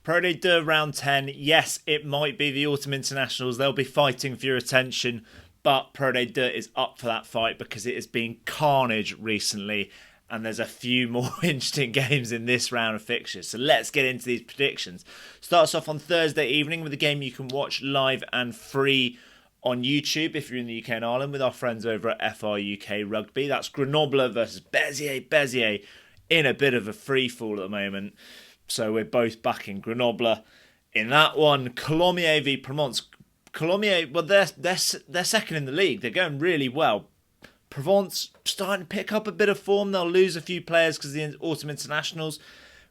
Pro Day round 10. Yes, it might be the Autumn Internationals. They'll be fighting for your attention, but Pro Day is up for that fight because it has been carnage recently, and there's a few more interesting games in this round of fixtures. So let's get into these predictions. Starts off on Thursday evening with a game you can watch live and free on YouTube if you're in the UK and Ireland with our friends over at FR UK Rugby. That's Grenoble versus Béziers. Béziers in a bit of a free fall at the moment, so we're both backing Grenoble in that one. Colomiers v Provence. Colomiers, well, they're second in the league. They're going really well. Provence starting to pick up a bit of form. They'll lose a few players because of the Autumn Internationals.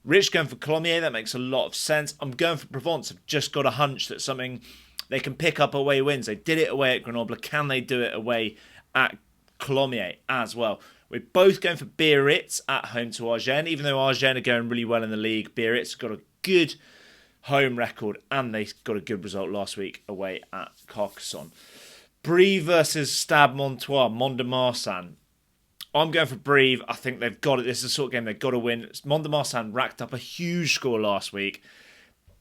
Rich going for Colomiers. That makes a lot of sense. I'm going for Provence. I've just got a hunch that something they can pick up away wins. They did it away at Grenoble. Can they do it away at Colomiers as well? We're both going for Biarritz at home to Agen. Even though Agen are going really well in the league, Biarritz got a good home record and they got a good result last week away at Carcassonne. Brive versus Stade Montois, Mont-de-Marsan. I'm going for Brive. I think they've got it. This is the sort of game they've got to win. Mont-de-Marsan racked up a huge score last week,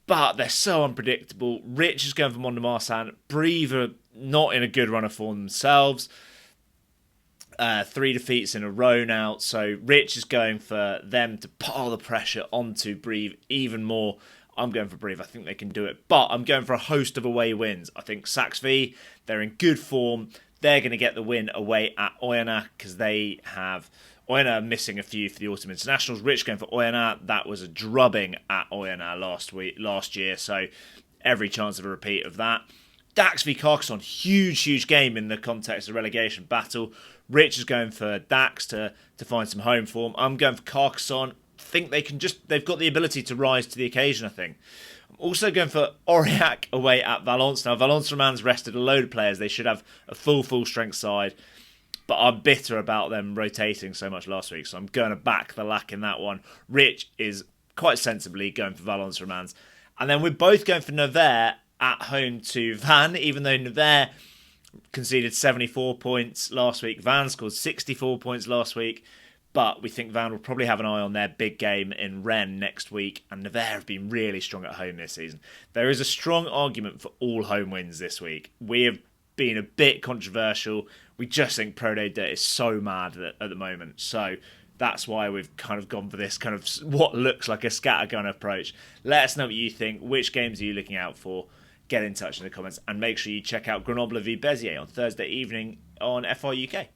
but they're so unpredictable. Rich is going for Mont-de-Marsan. Brive are not in a good run of form themselves. 3 defeats in a row now, so Rich is going for them to pile the pressure onto Brive even more. I'm going for Brive. I think they can do it, but I'm going for a host of away wins. I think Saxby, they're in good form. They're going to get the win away at Oyonnax because they have Oyonnax missing a few for the Autumn Internationals. Rich going for Oyonnax. That was a drubbing at Oyonnax last year, so every chance of a repeat of that. Dax v Carcassonne, huge game in the context of relegation battle. Rich is going for Dax to find some home form. I'm going for Carcassonne. Think they've got the ability to rise to the occasion, I think. I'm also going for Aurillac away at Valence. Now, Valence Roman's rested a load of players. They should have a full strength side, but I'm bitter about them rotating so much last week, so I'm going to back the lack in that one. Rich is quite sensibly going for Valence Romans. And then we're both going for Nevers at home to Vannes, even though Nevers conceded 74 points last week. Vannes scored 64 points last week, but we think Vannes will probably have an eye on their big game in Rennes next week, and Nevers have been really strong at home this season. There is a strong argument for all home wins this week. We have been a bit controversial. We just think Pro Day is so mad at the moment, so that's why we've kind of gone for this kind of what looks like a scattergun approach. Let us know what you think. Which games are you looking out for? Get in touch in the comments and make sure you check out Grenoble v Béziers on Thursday evening on FR UK.